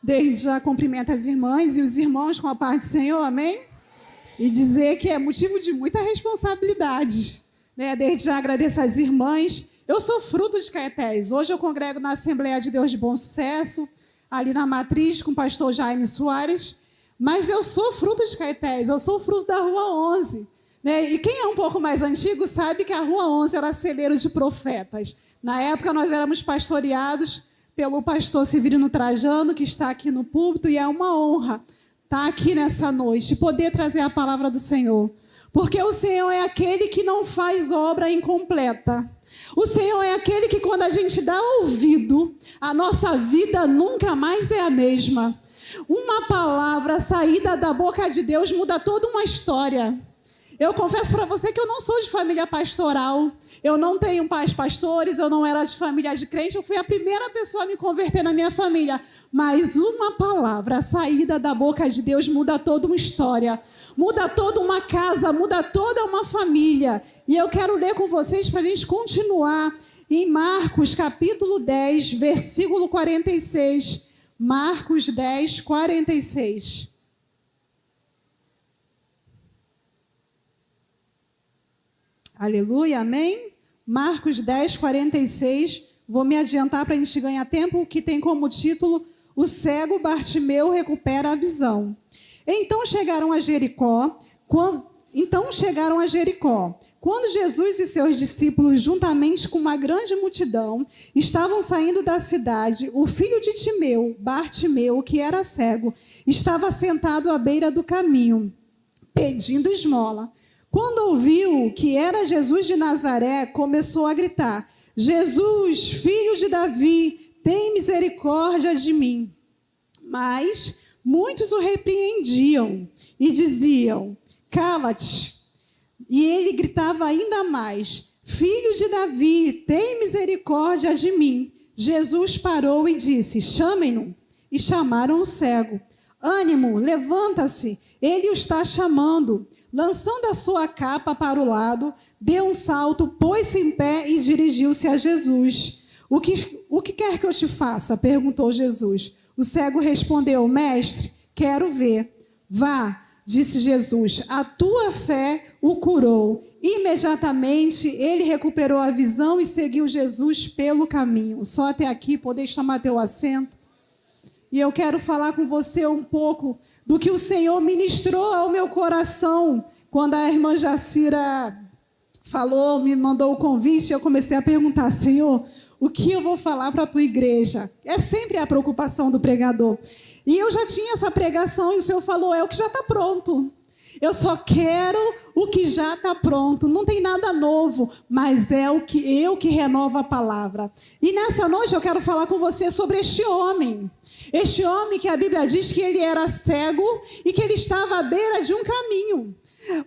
Desde já cumprimento as irmãs e os irmãos com a paz do Senhor, amém? E dizer que é motivo de muita responsabilidade, né? Desde já agradeço às irmãs. Eu sou fruto de Caetés. Hoje eu congrego na Assembleia de Deus de Bom Sucesso, ali na Matriz, com o pastor Jaime Soares. Mas eu sou fruto de Caetés, eu sou fruto da Rua 11. Né? E quem é um pouco mais antigo sabe que a Rua 11 era celeiro de profetas. Na época nós éramos pastoreados pelo pastor Severino Trajano, que está aqui no púlpito, e é uma honra estar aqui nessa noite, poder trazer a palavra do Senhor. Porque o Senhor é aquele que não faz obra incompleta. O Senhor é aquele que, quando a gente dá ouvido, a nossa vida nunca mais é a mesma. Uma palavra saída da boca de Deus muda toda uma história. Eu confesso para você que eu não sou de família pastoral, eu não tenho pais pastores, eu não era de família de crente, eu fui a primeira pessoa a me converter na minha família. Mas uma palavra saída da boca de Deus muda toda uma história, muda toda uma casa, muda toda uma família. E eu quero ler com vocês para a gente continuar em Marcos capítulo 10, versículo 46. Marcos 10, 46. Aleluia, amém? Marcos 10, 46. Vou me adiantar para a gente ganhar tempo, que tem como título: O cego Bartimeu recupera a visão. Então chegaram a Jericó. Quando Jesus e seus discípulos, juntamente com uma grande multidão, estavam saindo da cidade, o filho de Timeu, Bartimeu, que era cego, estava sentado à beira do caminho, pedindo esmola. Quando ouviu que era Jesus de Nazaré, começou a gritar: Jesus, filho de Davi, tem misericórdia de mim. Mas muitos o repreendiam e diziam: cala-te. E ele gritava ainda mais: filho de Davi, tem misericórdia de mim. Jesus parou e disse: chamem-no. E chamaram o cego. Ânimo, levanta-se, ele o está chamando. Lançando a sua capa para o lado, deu um salto, pôs-se em pé e dirigiu-se a Jesus. O que quer que eu te faça? Perguntou Jesus. O cego respondeu: mestre, quero ver. Vá, disse Jesus, a tua fé o curou. Imediatamente ele recuperou a visão e seguiu Jesus pelo caminho. Só até aqui, poder chamar teu assento. E eu quero falar com você um pouco do que o Senhor ministrou ao meu coração. Quando a irmã Jacira falou, me mandou o convite, eu comecei a perguntar: Senhor, o que eu vou falar para a tua igreja? É sempre a preocupação do pregador. E eu já tinha essa pregação e o Senhor falou: é o que já está pronto. Eu só quero o que já está pronto. Não tem nada novo, mas é o que eu que renovo a palavra. E nessa noite eu quero falar com você sobre este homem. Este homem que a Bíblia diz que ele era cego e que ele estava à beira de um caminho.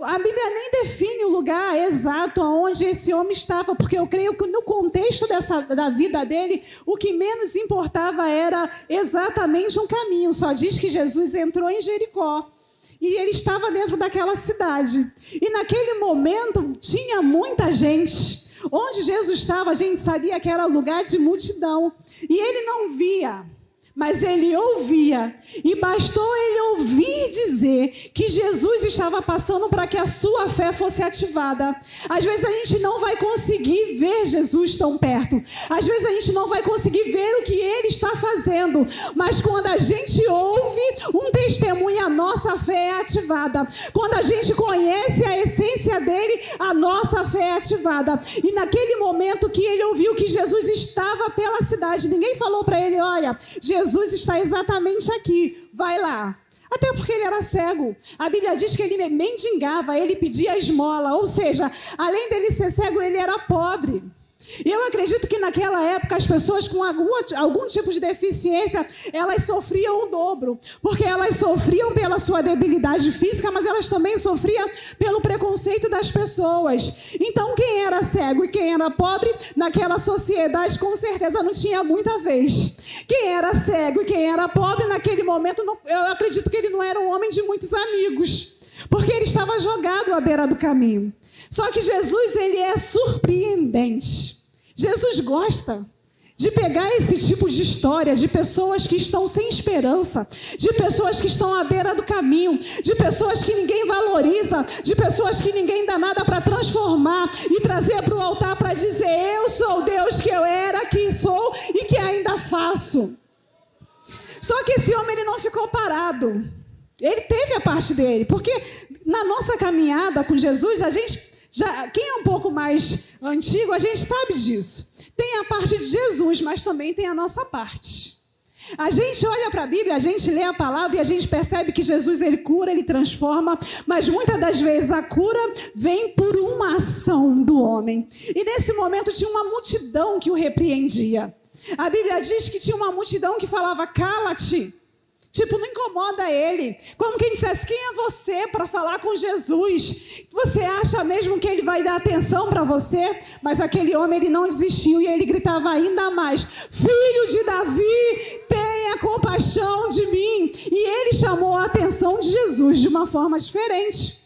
A Bíblia nem define o lugar exato onde esse homem estava, porque eu creio que no contexto da vida dele, o que menos importava era exatamente um caminho. Só diz que Jesus entrou em Jericó e ele estava dentro daquela cidade. E naquele momento tinha muita gente. Onde Jesus estava, a gente sabia que era lugar de multidão. E ele não via, mas ele ouvia, e bastou ele ouvir dizer que Jesus estava passando para que a sua fé fosse ativada. Às vezes a gente não vai conseguir ver Jesus tão perto, às vezes a gente não vai conseguir ver o que ele está fazendo, mas quando a gente ouve um testemunho, a nossa fé é ativada. Quando a gente conhece a essência dele, a nossa fé é ativada. E naquele momento que ele ouviu que Jesus estava pela cidade, ninguém falou para ele: olha, Jesus está exatamente aqui, vai lá. Até porque ele era cego. A Bíblia diz que ele mendigava, ele pedia esmola. Ou seja, além dele ser cego, ele era pobre. E eu acredito que naquela época as pessoas com algum tipo de deficiência, elas sofriam o dobro. Porque elas sofriam pela sua debilidade física, mas elas também sofriam pelo preconceito das pessoas. Então quem era cego e quem era pobre, naquela sociedade com certeza não tinha muita vez. Quem era cego e quem era pobre naquele momento, eu acredito que ele não era um homem de muitos amigos. Porque ele estava jogado à beira do caminho. Só que Jesus, ele é surpreendente. Jesus gosta de pegar esse tipo de história, de pessoas que estão sem esperança, de pessoas que estão à beira do caminho, de pessoas que ninguém valoriza, de pessoas que ninguém dá nada para transformar e trazer para o altar para dizer: eu sou o Deus que eu era, que sou e que ainda faço. Só que esse homem, ele não ficou parado. Ele teve a parte dele, porque na nossa caminhada com Jesus, a gente quem é um pouco mais antigo, a gente sabe disso. Tem a parte de Jesus, mas também tem a nossa parte. A gente olha para a Bíblia, a gente lê a palavra e a gente percebe que Jesus, ele cura, ele transforma, mas muitas das vezes a cura vem por uma ação do homem. E nesse momento tinha uma multidão que o repreendia. A Bíblia diz que tinha uma multidão que falava: cala-te. Tipo, não incomoda ele. Como quem dissesse: quem é você para falar com Jesus? Você acha mesmo que ele vai dar atenção para você? Mas aquele homem, ele não desistiu e ele gritava ainda mais: filho de Davi, tenha compaixão de mim. E ele chamou a atenção de Jesus de uma forma diferente.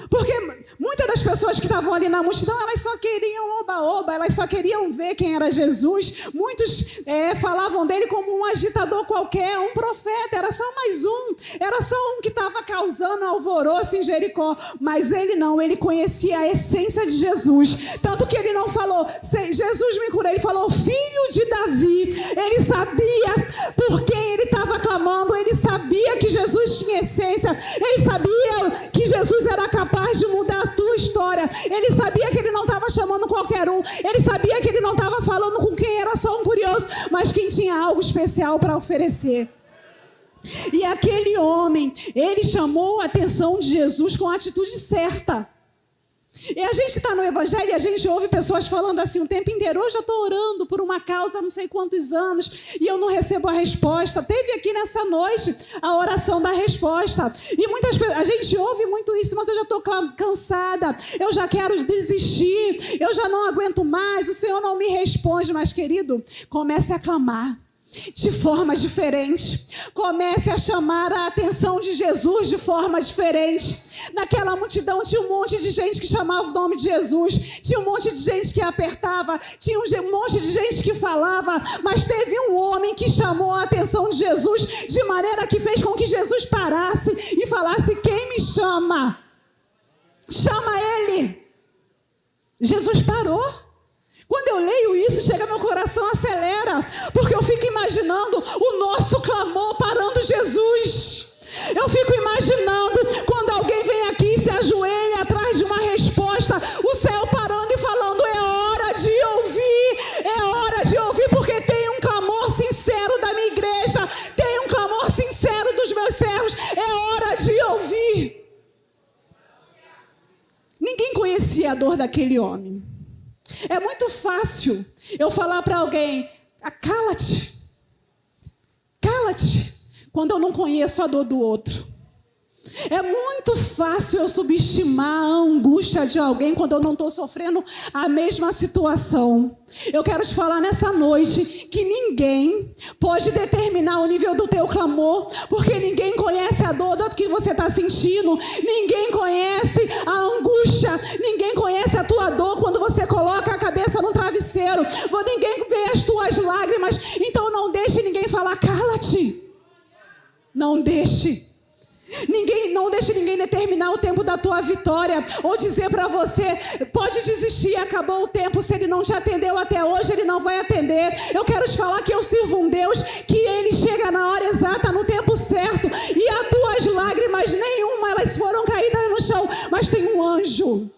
Porque muitas das pessoas que estavam ali na multidão, elas só queriam oba-oba, elas só queriam ver quem era Jesus. Muitos falavam dele como um agitador qualquer, um profeta, era só mais um. Era só um que estava causando alvoroço em Jericó. Mas ele não, ele conhecia a essência de Jesus. Tanto que ele não falou: Jesus me curou, ele falou: filho de Davi. Ele sabia por quem ele estava clamando, ele sabia que Jesus tinha essência, ele sabia que Jesus era capaz de mudar a tua história. Ele sabia que ele não estava chamando qualquer um. Ele sabia que ele não estava falando com quem era só um curioso, mas quem tinha algo especial para oferecer. E aquele homem, ele chamou a atenção de Jesus com a atitude certa. E a gente está no Evangelho e a gente ouve pessoas falando assim o tempo inteiro: hoje eu estou orando por uma causa há não sei quantos anos e eu não recebo a resposta. Teve aqui nessa noite a oração da resposta. E muitas pessoas, a gente ouve muito isso: mas eu já estou cansada, eu já quero desistir, eu já não aguento mais, o Senhor não me responde. Mas, querido, comece a clamar de forma diferente. Comece a chamar a atenção de Jesus de forma diferente. Naquela multidão tinha um monte de gente que chamava o nome de Jesus, tinha um monte de gente que apertava, tinha um monte de gente que falava, mas teve um homem que chamou a atenção de Jesus de maneira que fez com que Jesus parasse e falasse: quem me chama? Chama ele. Jesus parou. Quando eu leio isso, chega meu coração, acelera, porque eu fico imaginando o nosso clamor parando Jesus. Eu fico imaginando quando alguém vem aqui e se ajoelha atrás de uma resposta, o céu parando e falando: é hora de ouvir, porque tem um clamor sincero da minha igreja, tem um clamor sincero dos meus servos, é hora de ouvir. Ninguém conhecia a dor daquele homem. É muito fácil eu falar para alguém: cala-te, quando eu não conheço a dor do outro. É muito fácil eu subestimar a angústia de alguém quando eu não estou sofrendo a mesma situação. Eu quero te falar nessa noite que ninguém pode determinar o nível do teu clamor, porque ninguém conhece a dor do que você está sentindo, ninguém conhece a angústia, ninguém conhece a tua dor quando você coloca a cabeça no travesseiro, ninguém vê as tuas lágrimas. Então não deixe ninguém falar: cala-te. Não deixe. Não deixe ninguém determinar o tempo da tua vitória, ou dizer para você: pode desistir, acabou o tempo. Se ele não te atendeu até hoje, ele não vai atender. Eu quero te falar que eu sirvo um Deus que ele chega na hora exata, no tempo certo, e as tuas lágrimas, nenhuma elas foram caídas no chão, mas tem um anjo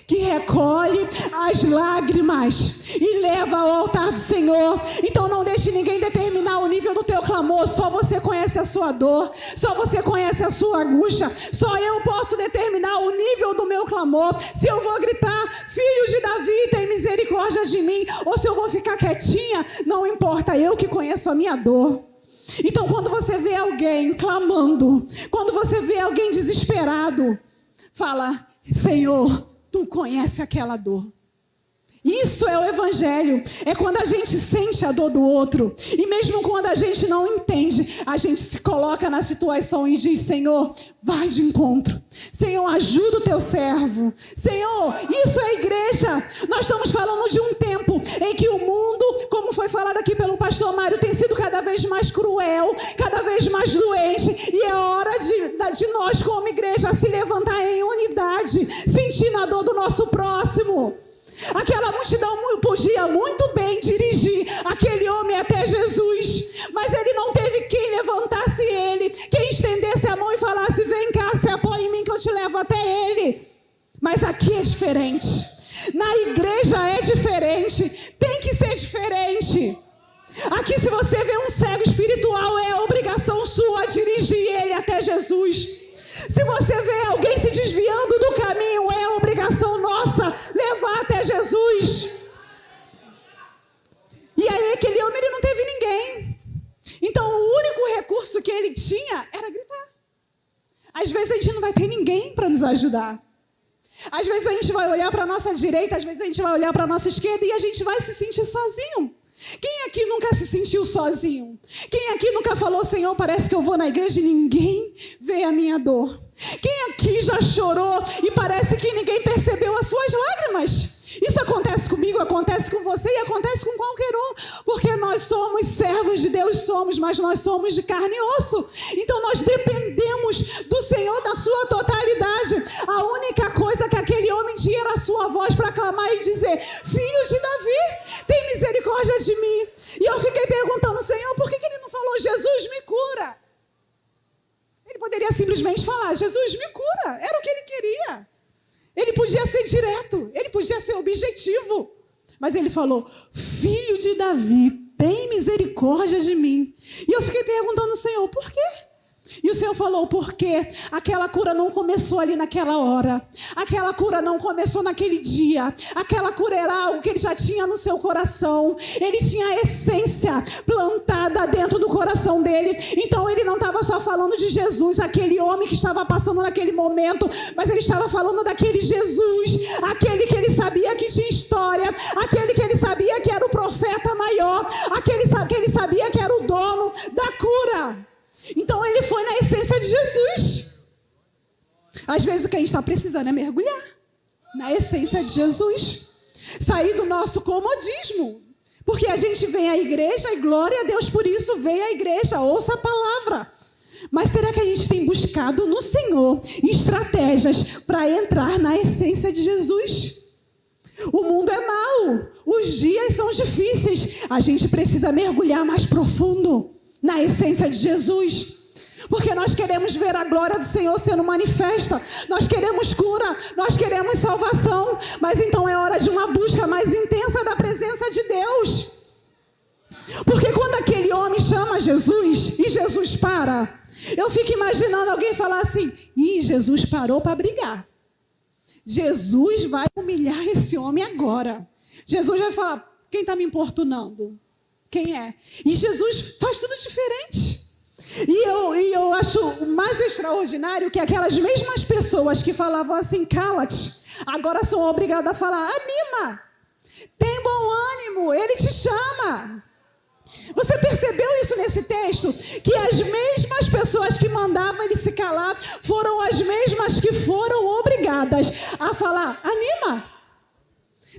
que recolhe as lágrimas e leva ao altar do Senhor. Então não deixe ninguém determinar o nível do teu clamor. Só você conhece a sua dor, só você conhece a sua angústia. Só eu posso determinar o nível do meu clamor. Se eu vou gritar: filho de Davi, tem misericórdia de mim, ou se eu vou ficar quietinha, não importa, eu que conheço a minha dor. Então quando você vê alguém clamando, quando você vê alguém desesperado, fala: Senhor, tu conhece aquela dor. Isso é o Evangelho. É quando a gente sente a dor do outro. E mesmo quando a a gente não entende, a gente se coloca na situação e diz: Senhor, vai de encontro. Senhor, ajuda o teu servo. Senhor, isso é igreja. Nós estamos falando de um tempo em que o mundo, como foi falado aqui pelo pastor Mário, tem sido cada vez mais cruel, cada vez mais doente. E é hora de nós, como igreja, se levantar em unidade, sentindo a dor do nosso próximo. Aquela multidão podia muito bem dirigir aquele homem até Jesus, mas ele não teve quem levantasse ele, quem estendesse a mão e falasse: vem cá, se apoia em mim que eu te levo até ele. Mas aqui é diferente, na igreja é diferente, tem que ser diferente. Aqui, se você vê um cego espiritual, é obrigação sua dirigir ele até Jesus. Se você vê alguém se desviando do caminho, é obrigação nossa levar até Jesus. E aí aquele homem, ele não teve ninguém. Então o único recurso que ele tinha era gritar. Às vezes a gente não vai ter ninguém para nos ajudar. Às vezes a gente vai olhar para a nossa direita, às vezes a gente vai olhar para a nossa esquerda e a gente vai se sentir sozinho. Quem aqui nunca se sentiu sozinho? Quem aqui nunca falou: Senhor, parece que eu vou na igreja e ninguém vê a minha dor? Quem aqui já chorou e parece que ninguém percebeu as suas lágrimas? Isso acontece comigo, acontece com você e acontece com qualquer um, porque nós somos servos de Deus, mas nós somos de carne e osso. Então nós dependemos do Senhor na sua totalidade. A única coisa que aquele homem tinha era a sua voz para clamar e dizer: Filho de Davi, tem misericórdia de mim. E eu fiquei perguntando: Senhor, por que ele não falou: Jesus, me cura? Ele poderia simplesmente falar: Jesus, me cura. Era o que ele queria. Ele podia ser direto, ele podia ser objetivo. Mas ele falou: Filho de Davi, tem misericórdia de mim. E eu fiquei perguntando: Senhor, por quê? E o Senhor falou: porque aquela cura não começou ali naquela hora. Aquela cura não começou naquele dia. Aquela cura era algo que ele já tinha no seu coração. Ele tinha a essência plantada dentro do coração dele. Então ele não estava só falando de Jesus, aquele homem que estava passando naquele momento, mas ele estava falando daquele Jesus, aquele que ele sabia que tinha história, aquele que ele sabia que era o profeta maior, aquele que ele sabia que era o dono da cura. Então ele foi na essência de Jesus. Às vezes o que a gente está precisando é mergulhar na essência de Jesus. Sair do nosso comodismo. Porque a gente vem à igreja e glória a Deus por isso, vem à igreja, ouça a palavra. Mas será que a gente tem buscado no Senhor estratégias para entrar na essência de Jesus? O mundo é mau, os dias são difíceis. A gente precisa mergulhar mais profundo na essência de Jesus, porque nós queremos ver a glória do Senhor sendo manifesta, nós queremos cura, nós queremos salvação, mas então é hora de uma busca mais intensa da presença de Deus. Porque quando aquele homem chama Jesus e Jesus para, eu fico imaginando alguém falar assim: Jesus parou para brigar, Jesus vai humilhar esse homem agora. Jesus vai falar: quem está me importunando? Quem é? E Jesus faz tudo diferente. E eu acho mais extraordinário que aquelas mesmas pessoas que falavam assim: cala-te, agora são obrigadas a falar: anima, tem bom ânimo, ele te chama. Você percebeu isso nesse texto? Que as mesmas pessoas que mandavam ele se calar foram as mesmas que foram obrigadas a falar: anima.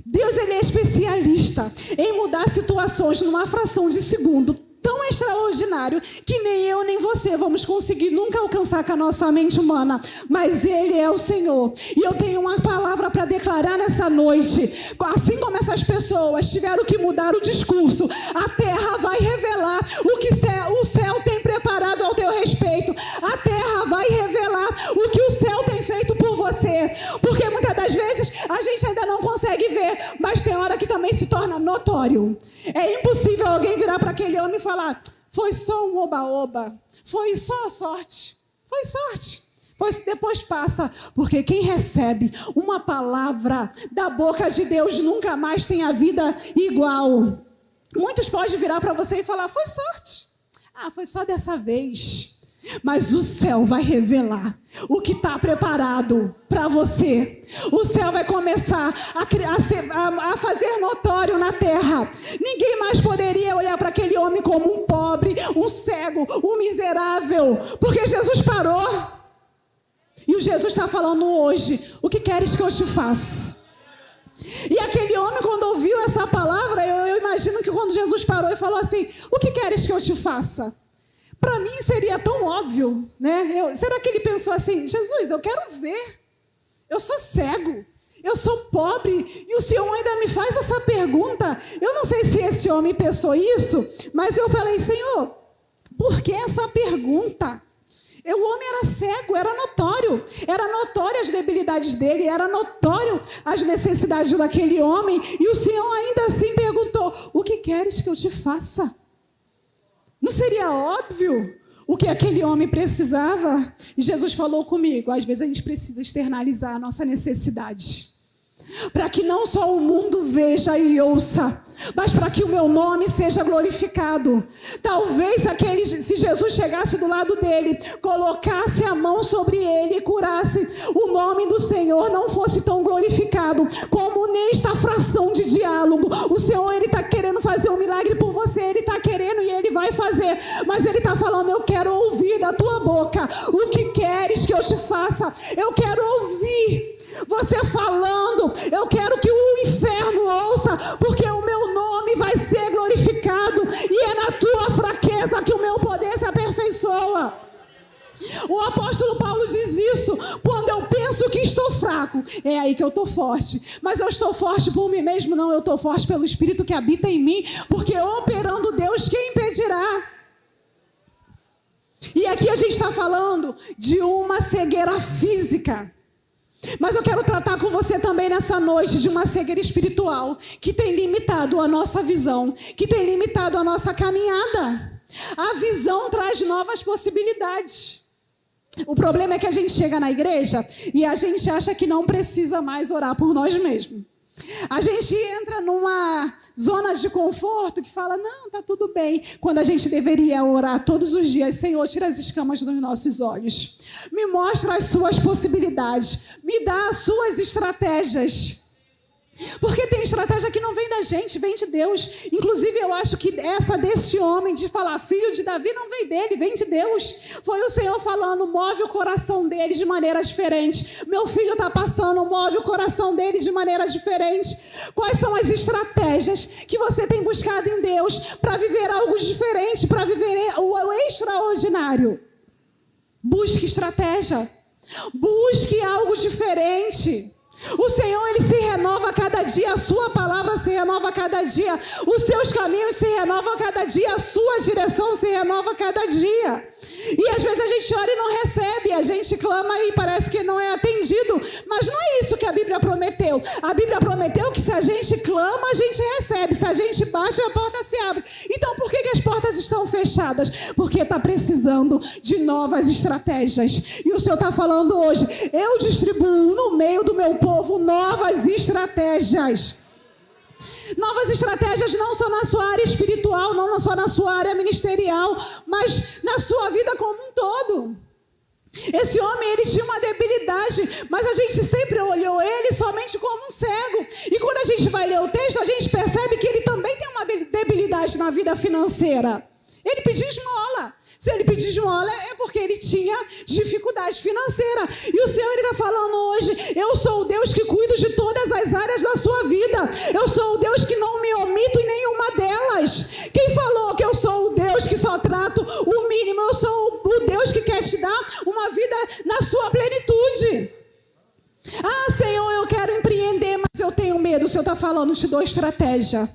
Deus, ele é especialista em mudar situações numa fração de segundo, tão extraordinário que nem eu nem você vamos conseguir nunca alcançar com a nossa mente humana. Mas ele é o Senhor. E eu tenho uma palavra para declarar nessa noite. Assim como essas pessoas tiveram que mudar o discurso, a terra vai revelar o que o céu tem preparado ao teu respeito. A terra vai revelar o que o céu tem feito por você. Porque muitas das vezes a gente ainda não consegue ver, mas tem hora que também se torna notório. É impossível alguém virar para aquele homem e falar: foi só um oba-oba, foi só sorte, foi sorte. Pois depois passa, porque quem recebe uma palavra da boca de Deus nunca mais tem a vida igual. Muitos podem virar para você e falar: foi sorte, foi só dessa vez. Mas o céu vai revelar o que está preparado para você. O céu vai começar a fazer notório na terra. Ninguém mais poderia olhar para aquele homem como um pobre, um cego, um miserável, porque Jesus parou. E o Jesus está falando hoje: o que queres que eu te faça? E aquele homem, quando ouviu essa palavra, eu imagino que quando Jesus parou e falou assim: o que queres que eu te faça? Para mim seria tão óbvio, né? Será que ele pensou assim: Jesus, eu quero ver, eu sou cego, eu sou pobre, e o Senhor ainda me faz essa pergunta? Eu não sei se esse homem pensou isso, mas eu falei: Senhor, por que essa pergunta? O homem era cego, era notório as debilidades dele, era notório as necessidades daquele homem, e o Senhor ainda assim perguntou: o que queres que eu te faça? Não seria óbvio o que aquele homem precisava? E Jesus falou comigo: às vezes a gente precisa externalizar a nossa necessidade, para que não só o mundo veja e ouça, mas para que o meu nome seja glorificado. Talvez se Jesus chegasse do lado dele, colocasse a mão sobre ele e curasse, o nome do Senhor não fosse tão glorificado como nesta fração de diálogo. O Senhor, Ele está querendo fazer um milagre por você, Ele está querendo e Ele vai fazer, mas Ele está falando: eu quero ouvir da tua boca, o que queres que eu te faça? Eu quero ouvir você falando, eu quero que o inferno ouça, porque o meu nome vai ser glorificado, e é na tua fraqueza que o meu poder se aperfeiçoa. O apóstolo Paulo diz isso: quando eu penso que estou fraco, é aí que eu estou forte. Mas eu estou forte por mim mesmo? Não, eu estou forte pelo Espírito que habita em mim, porque operando Deus, quem impedirá? E aqui a gente está falando de uma cegueira física, mas eu quero tratar com você também nessa noite de uma cegueira espiritual que tem limitado a nossa visão, que tem limitado a nossa caminhada. A visão traz novas possibilidades. O problema é que a gente chega na igreja e a gente acha que não precisa mais orar por nós mesmos. A gente entra numa zona de conforto que fala: não, tá tudo bem, quando a gente deveria orar todos os dias: Senhor, tira as escamas dos nossos olhos, me mostra as suas possibilidades, me dá as suas estratégias. Porque tem estratégia que não vem da gente, vem de Deus. Inclusive eu acho que essa desse homem de falar filho de Davi não vem dele, vem de Deus. Foi o Senhor falando: move o coração dele de maneira diferente. Meu filho está passando, move o coração dele de maneira diferente. Quais são as estratégias que você tem buscado em Deus para viver algo diferente, para viver o extraordinário? Busque estratégia, busque algo diferente. O Senhor, Ele se renova a cada dia, a sua palavra se renova a cada dia, os seus caminhos se renovam a cada dia, a sua direção se renova a cada dia. E às vezes a gente ora e não recebe, a gente clama e parece que não é atendido, mas não é isso que a Bíblia prometeu. A Bíblia prometeu que se a gente clama, a gente recebe, se a gente bate, a porta se abre. Então por que as portas estão fechadas? Porque está precisando de novas estratégias. E o Senhor está falando hoje: eu distribuo no meio do meu povo novas estratégias. Novas estratégias não só na sua área espiritual, não só na sua área ministerial, mas na sua vida como um todo. Esse homem, ele tinha uma debilidade, mas a gente sempre olhou ele somente como um cego. E quando a gente vai ler o texto, a gente percebe que ele também tem uma debilidade na vida financeira. Ele pediu esmola. Se ele pedir esmola é porque ele tinha dificuldade financeira. E o Senhor está falando hoje: eu sou o Deus que cuido de todas as áreas da sua vida. Eu sou o Deus que não me omito em nenhuma delas. Quem falou que eu sou o Deus que só trato o mínimo? Eu sou o Deus que quer te dar uma vida na sua plenitude. Ah, Senhor, eu quero empreender, mas eu tenho medo. O Senhor está falando: te dou estratégia.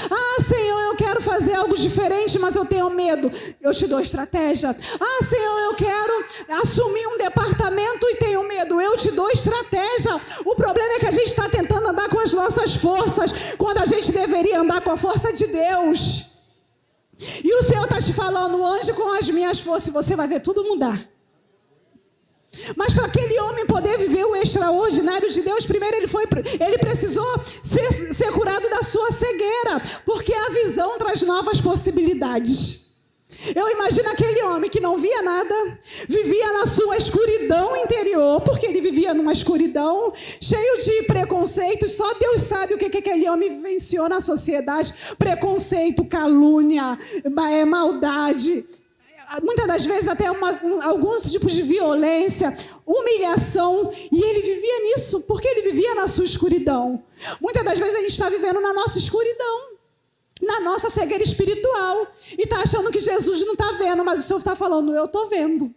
Ah, Senhor, eu quero fazer algo diferente, mas eu tenho medo. Eu te dou estratégia. Ah, Senhor, eu quero assumir um departamento e tenho medo. Eu te dou estratégia. O problema é que a gente está tentando andar com as nossas forças, quando a gente deveria andar com a força de Deus. E o Senhor está te falando: ande com as minhas forças, e você vai ver tudo mudar. Mas para aquele homem poder viver o extraordinário de Deus, primeiro ele precisou ser curado da sua cegueira, porque a visão traz novas possibilidades. Eu imagino aquele homem que não via nada, vivia na sua escuridão interior, porque ele vivia numa escuridão, cheio de preconceitos. Só Deus sabe o que aquele homem vivenciou na sociedade. Preconceito, calúnia, maldade, muitas das vezes até alguns tipos de violência, humilhação. E ele vivia nisso, porque ele vivia na sua escuridão. Muitas das vezes a gente está vivendo na nossa escuridão, na nossa cegueira espiritual, e está achando que Jesus não está vendo, mas o Senhor está falando: eu estou vendo.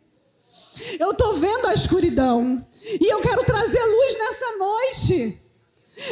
Eu estou vendo a escuridão, e eu quero trazer luz nessa noite.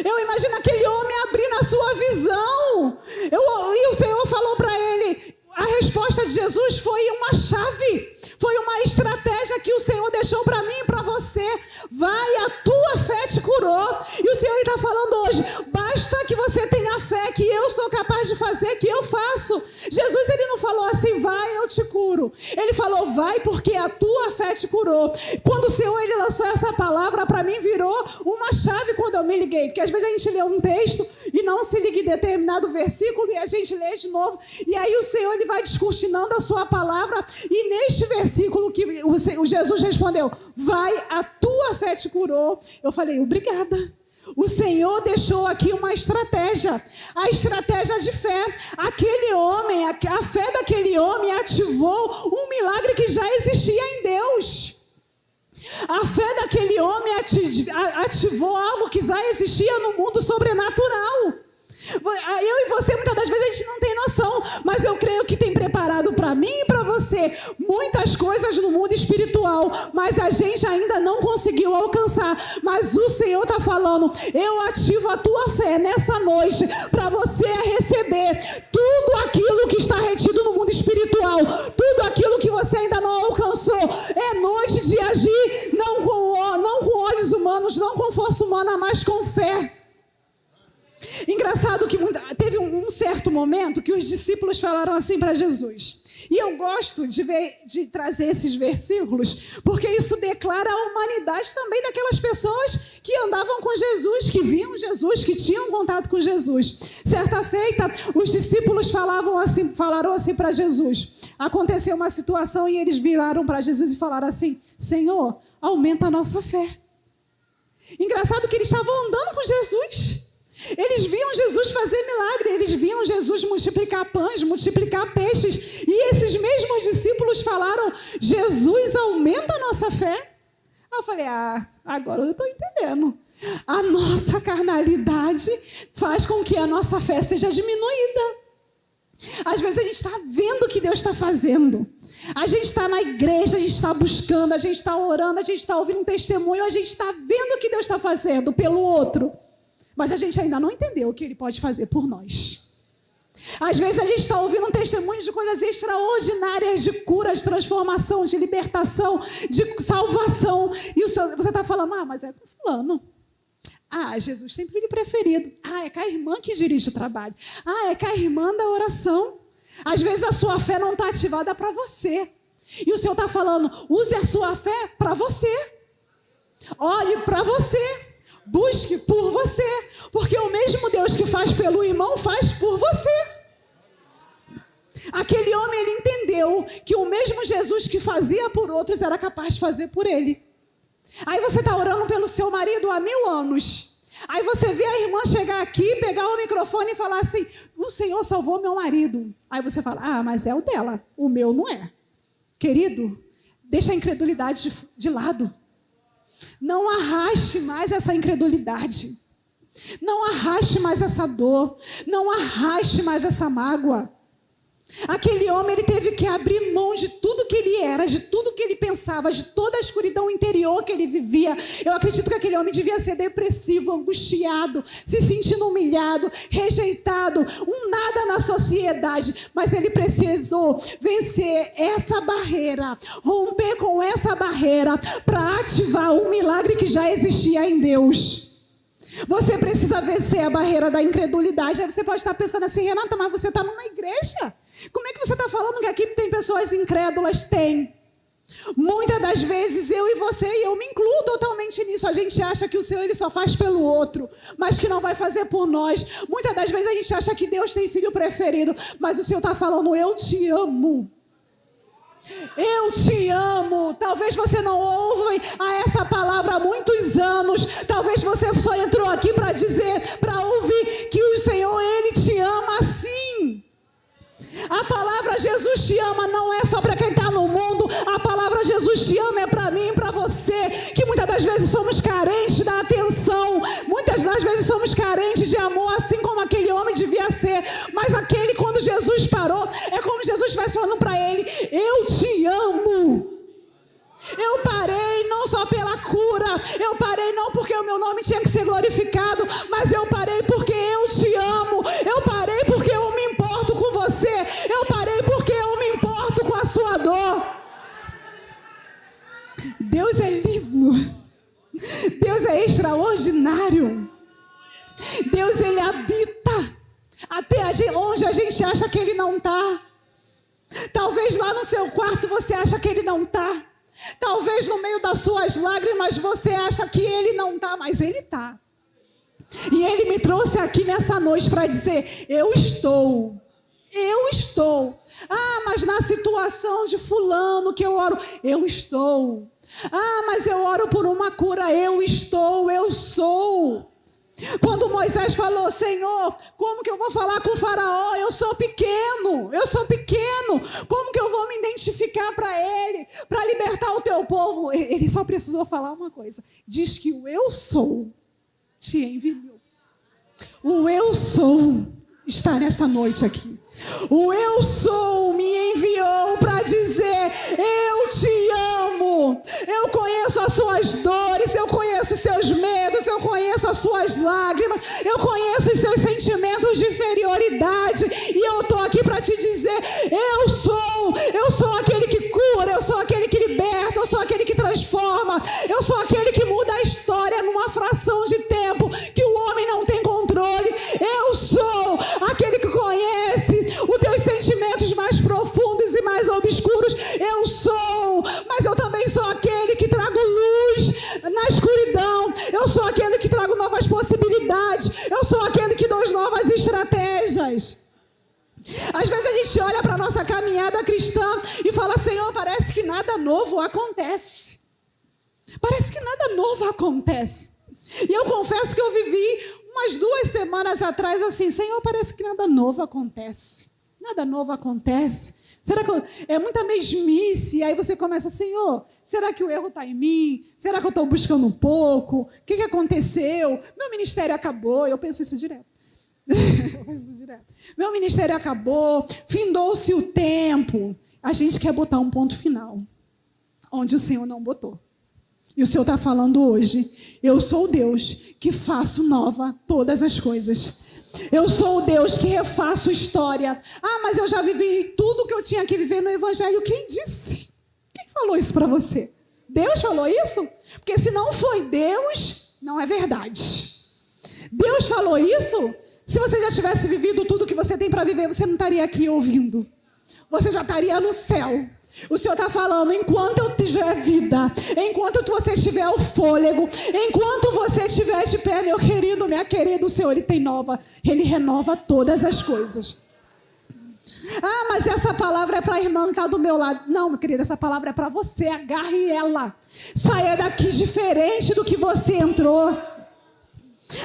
Eu imagino aquele homem abrindo a sua visão, e o Senhor falou para ele, a resposta de Jesus foi uma chave, foi uma estratégia que o Senhor deixou para mim e para você. Vai, a tua fé te curou. E o Senhor está falando hoje: basta que você tenha fé, que eu sou capaz de fazer, que eu faço. Jesus, ele não falou assim: vai, eu te curo. Ele falou: vai, porque a tua fé te curou. Quando o Senhor, ele lançou essa palavra, para mim virou uma chave quando eu me liguei. Porque às vezes a gente lê um texto e não se liga em determinado versículo, e a gente lê de novo, e aí o Senhor, ele vai descortinando a sua palavra, e neste versículo que o Jesus respondeu: vai, a tua fé te curou. Eu falei: obrigada. O Senhor deixou aqui uma estratégia, a estratégia de fé. Aquele homem, a fé daquele homem ativou um milagre que já existia em Deus. A fé daquele homem ativou algo que já existia no mundo sobrenatural. Eu e você, muitas das vezes a gente não tem noção, mas eu creio que tem preparado para mim e para você muitas coisas no mundo espiritual, mas a gente ainda não conseguiu alcançar. Mas o Senhor está falando: eu ativo a tua fé nessa noite para você receber tudo aquilo que está retido no mundo espiritual, tudo aquilo que você ainda não alcançou. É noite de agir não com olhos humanos, não com força humana, mas com fé. Engraçado que teve um certo momento que os discípulos falaram assim para Jesus. E eu gosto de trazer esses versículos, porque isso declara a humanidade também daquelas pessoas que andavam com Jesus, que viam Jesus, que tinham contato com Jesus. Certa feita, os discípulos falaram assim para Jesus. Aconteceu uma situação e eles viraram para Jesus e falaram assim: Senhor, aumenta a nossa fé. Engraçado que eles estavam andando com Jesus. Eles viam Jesus fazer milagre, eles viam Jesus multiplicar pães, multiplicar peixes. E esses mesmos discípulos falaram: Jesus, aumenta a nossa fé. Aí eu falei: agora eu estou entendendo. A nossa carnalidade faz com que a nossa fé seja diminuída. Às vezes a gente está vendo o que Deus está fazendo. A gente está na igreja, a gente está buscando, a gente está orando, a gente está ouvindo um testemunho, a gente está vendo o que Deus está fazendo pelo outro. Mas a gente ainda não entendeu o que Ele pode fazer por nós. Às vezes a gente está ouvindo um testemunho de coisas extraordinárias, de cura, de transformação, de libertação, de salvação. E você está falando: mas é com fulano. Jesus sempre filho preferido. É com a irmã que dirige o trabalho. É com a irmã da oração. Às vezes a sua fé não está ativada para você. E o Senhor está falando: use a sua fé para você. Olhe para você. Busque por você, porque o mesmo Deus que faz pelo irmão faz por você. Aquele homem, ele entendeu que o mesmo Jesus que fazia por outros era capaz de fazer por ele. Aí você está orando pelo seu marido há 1000 anos. Aí você vê a irmã chegar aqui, pegar o microfone e falar assim: o Senhor salvou meu marido. Aí você fala: mas é o dela, o meu não é. Querido, deixa a incredulidade de lado. Não arraste mais essa incredulidade. Não arraste mais essa dor. Não arraste mais essa mágoa. Aquele homem, ele teve que abrir mão de tudo que ele era, de tudo que ele pensava, de toda a escuridão interior que ele vivia. Eu acredito que aquele homem devia ser depressivo, angustiado, se sentindo humilhado, rejeitado, um nada na sociedade. Mas ele precisou vencer essa barreira, romper com essa barreira para ativar um milagre que já existia em Deus. Você precisa vencer a barreira da incredulidade. Aí você pode estar pensando assim: Renata, mas você está numa igreja. Como é que você está falando que aqui tem pessoas incrédulas? Tem. Muitas das vezes eu e você, e eu me incluo totalmente nisso, a gente acha que o Senhor, ele só faz pelo outro, mas que não vai fazer por nós. Muitas das vezes a gente acha que Deus tem filho preferido, mas o Senhor está falando: eu te amo. Eu te amo. Talvez você não ouve essa palavra há muitos anos. Talvez você só entrou aqui para dizer, para ouvir que o Senhor, Ele te ama assim. A palavra Jesus te ama não é só para quem está no mundo. A palavra Jesus te ama é para mim e para você, que muitas das vezes somos carentes da atenção. Muitas das vezes somos carentes de amor, assim como aquele homem devia ser. Mas aquele, quando Jesus parou, é como Jesus estivesse falando para ele: eu te amo. Eu parei não só pela cura, eu parei não porque o meu nome tinha que ser glorificado, mas eu parei porque eu te amo. Eu parei porque eu me importo com você. Eu parei porque eu me importo com a sua dor. Deus é lindo. Deus é extraordinário. Deus, Ele habita até onde a gente acha que Ele não está. Talvez lá no seu quarto você acha que Ele não está. Talvez no meio das suas lágrimas você acha que Ele não está, mas Ele está. E Ele me trouxe aqui nessa noite para dizer: eu estou. Eu estou. Ah, mas na situação de fulano que eu oro, eu estou. Ah, mas eu oro por uma cura, eu estou, eu sou. Quando Moisés falou: Senhor, como que eu vou falar com o faraó? Eu sou pequeno. Como que eu vou me identificar para ele, para libertar o teu povo? Ele só precisou falar uma coisa: diz que o eu sou te enviou. O eu sou está nessa noite aqui. O eu sou me enviou para dizer: eu te amo. Eu conheço as suas dores, eu conheço os seus medos, eu conheço as suas lágrimas, eu conheço os seus sentimentos de inferioridade. E eu estou aqui para te dizer: eu sou aquele que cura, eu sou aquele que liberta, eu sou aquele que transforma, eu sou aquele que muda a história numa fração de tempo que o homem não tem controle. Eu sou aquele que conhece os teus sentimentos mais profundos e mais obscuros. Eu sou, mas eu também sou aquele que trago luz na escuridão. Eu sou aquele que trago novas possibilidades. Eu sou aquele que dou novas estratégias. Às vezes a gente olha para a nossa caminhada cristã e fala: Senhor, parece que nada novo acontece. Parece que nada novo acontece. E eu confesso que eu vivi umas 2 semanas atrás assim: Senhor, parece que nada novo acontece. Nada novo acontece. Será que é muita mesmice? E aí você começa: Senhor, será que o erro está em mim? Será que eu estou buscando um pouco? O que aconteceu? Meu ministério acabou. Eu penso isso direto. Meu ministério acabou. Findou-se o tempo. A gente quer botar um ponto final onde o Senhor não botou. E o Senhor está falando hoje: eu sou o Deus que faço nova todas as coisas. Eu sou o Deus que refaço história. Ah, mas eu já vivi tudo que eu tinha que viver no Evangelho. Quem disse? Quem falou isso para você? Deus falou isso? Porque se não foi Deus, não é verdade. Deus falou isso? Se você já tivesse vivido tudo que você tem para viver, você não estaria aqui ouvindo. Você já estaria no céu. O Senhor está falando: enquanto eu tiver vida, enquanto você tiver o fôlego, enquanto você estiver de pé, meu querido, minha querida, o Senhor, Ele renova todas as coisas. Ah, mas essa palavra é para a irmã que está do meu lado. Não, meu querido, essa palavra é para você. Agarre ela. Saia daqui diferente do que você entrou.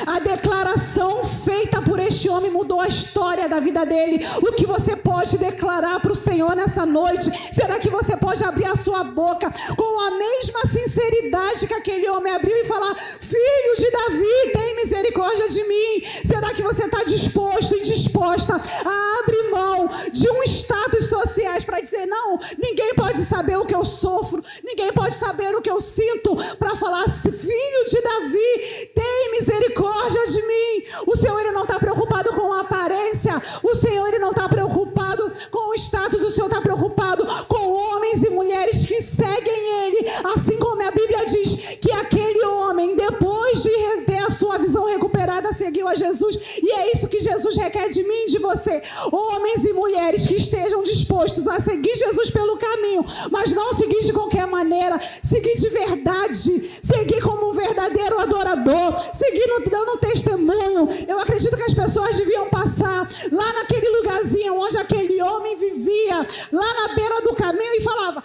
A declaração feita por este homem mudou a história da vida dele. O que você pode declarar para o Senhor nessa noite? Será que você pode abrir a sua boca com a mesma sinceridade que aquele homem abriu e falar: Filho de Davi, tem misericórdia de mim? Será que você está disposto e disposta a abrir mão de um status sociais para dizer: não, ninguém pode saber o que eu sofro, ninguém pode saber o que eu sinto, para falar: Filho de Davi, tem misericórdia de mim? O Senhor, Ele não está preocupado com a aparência. O Senhor, Ele não está preocupado com o status. O Senhor está preocupado com homens e mulheres que seguem Ele. Assim como a Bíblia diz que aquele homem, depois de ter a sua visão recuperada, seguiu a Jesus. E é isso que Jesus requer de mim e de você. Homens e mulheres que estejam dispostos a seguir Jesus pelo caminho, mas não seguir de qualquer maneira. Seguir de verdade. Seguir como um verdadeiro adorador. Seguir dando testemunho. Eu acredito que as pessoas deviam passar lá naquele lugarzinho onde aquele homem vivia, lá na beira do caminho, e falava: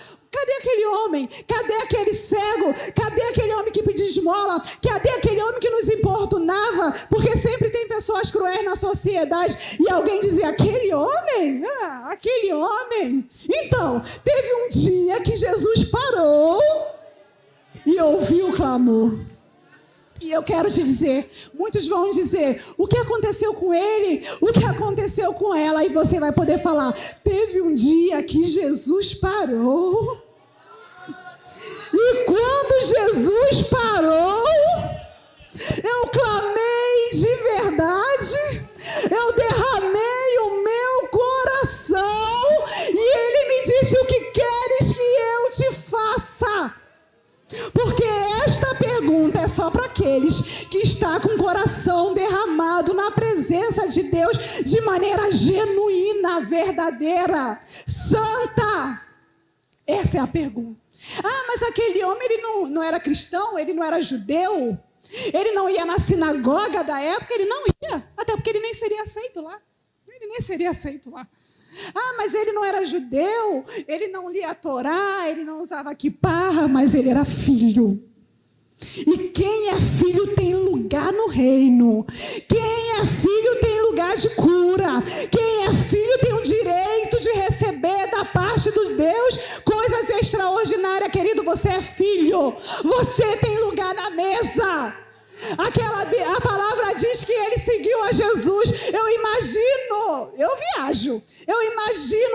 aquele homem? Cadê aquele cego? Cadê aquele homem que pedia esmola? Cadê aquele homem que nos importunava? Porque sempre tem pessoas cruéis na sociedade. E alguém dizia, aquele homem? Aquele homem. Então, teve um dia que Jesus parou e ouviu o clamor. E eu quero te dizer, muitos vão dizer, o que aconteceu com ele? O que aconteceu com ela? E você vai poder falar, teve um dia que Jesus parou. E quando Jesus parou, eu clamei de verdade, eu derramei o meu coração, e ele me disse, o que queres que eu te faça? Porque esta pergunta é só para aqueles que estão com o coração derramado na presença de Deus de maneira genuína, verdadeira, santa. Essa é a pergunta. Mas aquele homem ele não era cristão, ele não era judeu, ele não ia na sinagoga da época, ele não ia, até porque ele nem seria aceito lá. Ele nem seria aceito lá. Mas ele não era judeu, ele não lia a Torá, ele não usava quiparra, mas ele era filho. E quem é filho tem lugar no reino. Quem é filho tem lugar de cura. Quem é filho tem o direito de receber da parte de Deus coisas extraordinárias. Querido, você é filho. Você tem lugar na mesa. A palavra diz que ele seguiu a Jesus. Eu imagino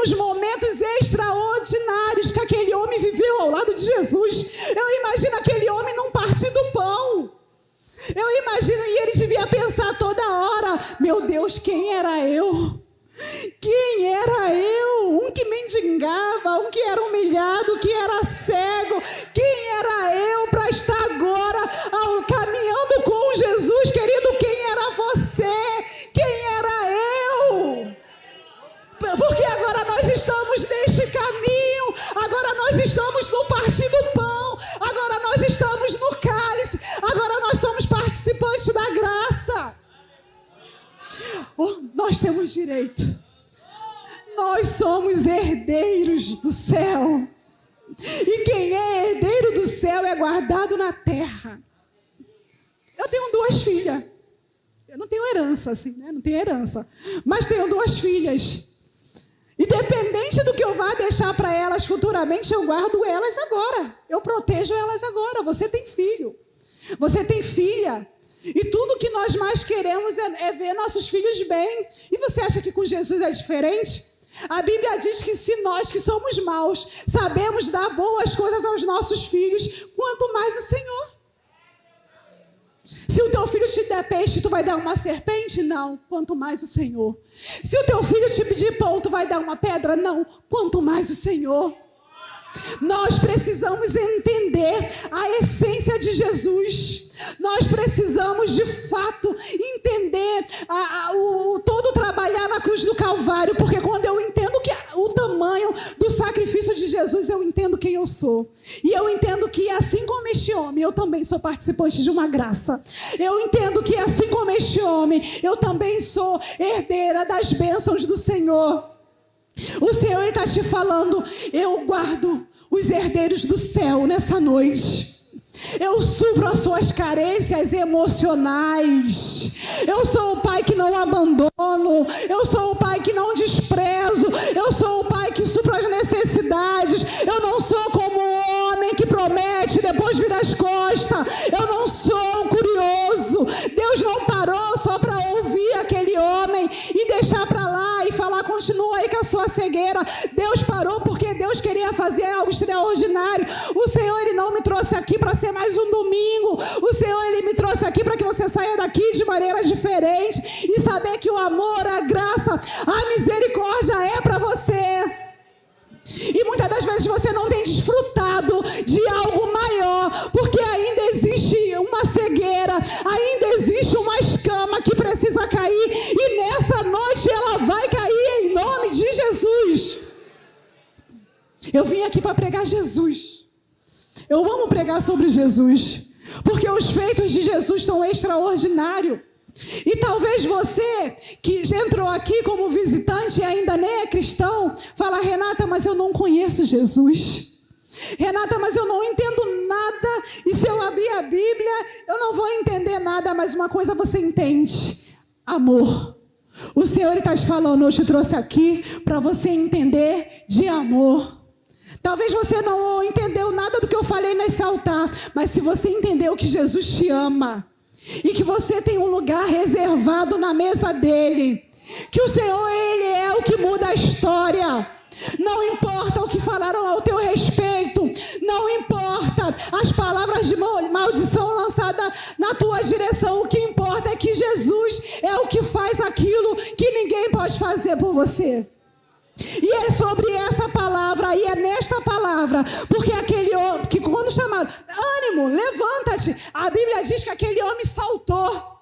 os momentos extraordinários que aquele homem viveu ao lado de Jesus. Eu imagino aquele homem não partir do pão. Eu imagino, e ele devia pensar toda hora, meu Deus, quem era eu? Quem era eu? Um que mendigava, um que era humilhado, que era cego. Quem era eu para estar agora caminhando com Jesus, querido? Quem era você? Quem era eu? Porque agora nós estamos neste caminho, agora nós estamos no partir do pão, agora nós estamos no cálice, agora nós somos participantes da graça. Nós temos direito. Nós somos herdeiros do céu. E quem é herdeiro do céu é guardado na terra. Eu tenho 2 filhas. Eu não tenho herança, assim, né? Não tenho herança. Mas tenho 2 filhas. Independente do que eu vá deixar para elas futuramente, eu guardo elas agora. Eu protejo elas agora. Você tem filho. Você tem filha. E tudo que nós mais queremos é ver nossos filhos bem. E você acha que com Jesus é diferente? A Bíblia diz que se nós que somos maus sabemos dar boas coisas aos nossos filhos, quanto mais o Senhor. Se o teu filho te der peixe, tu vai dar uma serpente? Não, quanto mais o Senhor. Se o teu filho te pedir pão, tu vai dar uma pedra? Não, quanto mais o Senhor. Nós precisamos entender a essência de Jesus. Nós precisamos de fato entender todo trabalhar na cruz do Calvário, porque quando eu entendo o tamanho do sacrifício de Jesus, eu entendo quem eu sou. E eu entendo que assim como este homem, eu também sou participante de uma graça. Eu entendo que assim como este homem, eu também sou herdeira das bênçãos do Senhor. O Senhor está te falando, eu guardo os herdeiros do céu nessa noite. Eu supro as suas carências emocionais. Eu sou o pai que não abandono. Eu sou o pai que não desprezo. Eu sou o pai que supro as necessidades. Eu não sou como o homem que promete e depois vira as costas. Eu não sou curioso. Deus não parou só para ouvir aquele homem e deixar para lá e falar, continua aí com a sua cegueira. Deus parou porque Deus queria fazer algo extraordinário. O Senhor, Ele não me trouxe aqui para ser mais um domingo. O Senhor, Ele me trouxe aqui para que você saia daqui de maneira diferente e saber que o amor, a graça, a misericórdia é para você. E muitas das vezes você não tem desfrutado de algo maior, porque ainda existe uma cegueira, ainda existe uma escama que precisa cair, e nessa noite ela vai cair em nome de Jesus. Eu vim aqui para pregar Jesus. Eu amo pregar sobre Jesus, porque os feitos de Jesus são extraordinários. E talvez você que já entrou aqui como visitante e ainda nem é cristão, fala, Renata, mas eu não conheço Jesus. Renata, mas eu não entendo nada, e se eu abrir a Bíblia, eu não vou entender nada, mas uma coisa você entende: amor. O Senhor está te falando, eu te trouxe aqui para você entender de amor. Talvez você não entendeu nada do que eu falei nesse altar, mas se você entendeu que Jesus te ama, e que você tem um lugar reservado na mesa dele, que o Senhor, ele é o que muda a história. Não importa o que falaram ao teu respeito, não importa as palavras de maldição lançadas na tua direção, o que importa é que Jesus é o que faz aquilo que ninguém pode fazer por você. E é sobre essa palavra, e é nesta palavra, porque aquele homem, que quando chamaram, ânimo, levanta-te, a Bíblia diz que aquele homem saltou.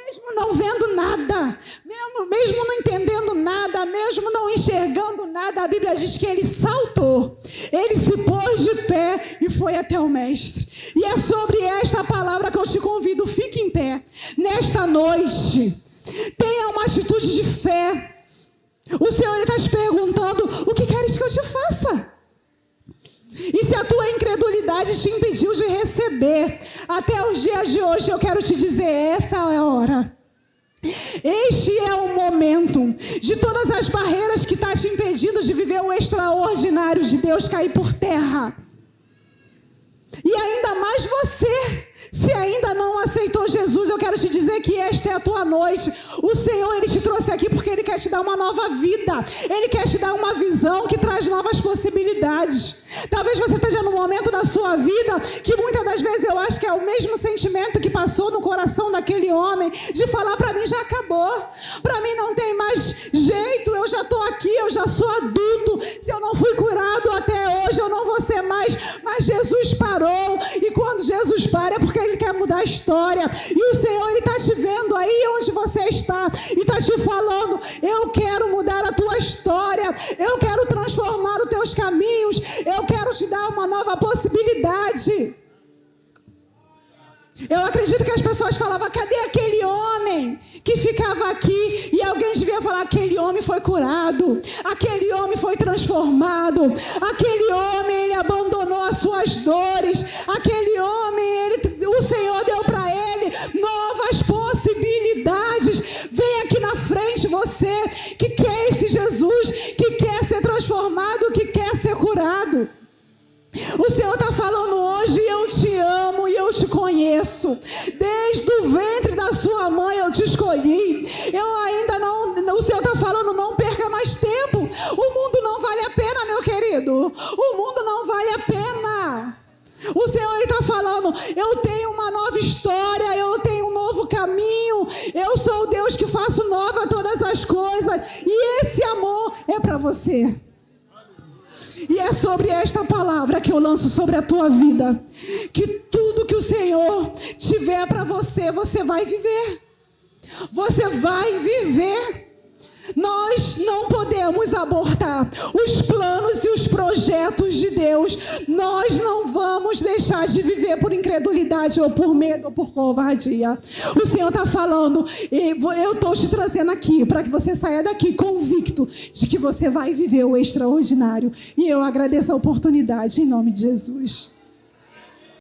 Mesmo não vendo nada, mesmo não entendendo nada, mesmo não enxergando nada, a Bíblia diz que ele saltou. Ele se pôs de pé e foi até o mestre. E é sobre esta palavra que eu te convido, fique em pé. Nesta noite, tenha uma atitude de fé. O Senhor está te perguntando, o que queres que eu te faça? E se a tua incredulidade te impediu de receber, até os dias de hoje eu quero te dizer, essa é a hora. Este é o momento de todas as barreiras que estão te impedindo de viver o extraordinário de Deus cair por terra. E ainda mais você, se ainda não aceitou Jesus, eu quero te dizer que esta é a tua noite. O Senhor, ele te trouxe aqui porque ele quer te dar uma nova vida. Ele quer te dar uma visão que traz novas possibilidades. Talvez você esteja num momento da sua vida que muitas das vezes eu acho que é o mesmo sentimento que passou no coração daquele homem, de falar, para mim já acabou, para mim não tem mais jeito, eu já estou aqui, eu já sou adulto, se eu não fui curado até hoje, eu não vou ser mais. Mas Jesus parou, e quando Jesus para é porque ele quer mudar a história. E o Senhor, ele está te vendo aí onde você está e está te falando, eu quero mudar a tua história, eu quero transformar os teus caminhos, eu quero te dar uma nova possibilidade. Eu acredito que as pessoas falavam, cadê aquele homem que ficava aqui? E alguém devia falar, aquele homem foi curado, aquele homem foi transformado, aquele homem, ele abandonou as suas dores, aquele homem, o Senhor deu para ele novas possibilidades. Vem aqui na frente você que quer esse Jesus, que quer ser transformado, que quer ser curado. O Senhor está falando hoje, eu te amo e eu te conheço. Desde o ventre da sua mãe eu te escolhi. Eu ainda não, o Senhor está falando, não perca mais tempo. O mundo não vale a pena, meu querido. O mundo não vale a pena. O Senhor está falando, eu tenho uma nova história, eu tenho um novo caminho. Eu sou o Deus que faço nova todas as coisas. E esse amor é para você. E é sobre esta palavra que eu lanço sobre a tua vida, que tudo que o Senhor tiver para você, você vai viver. Você vai viver. Nós não podemos abortar os planos e os projetos de Deus. Nós não vamos deixar de viver por incredulidade ou por medo ou por covardia. O Senhor está falando, eu estou te trazendo aqui para que você saia daqui convicto de que você vai viver o extraordinário. E eu agradeço a oportunidade em nome de Jesus.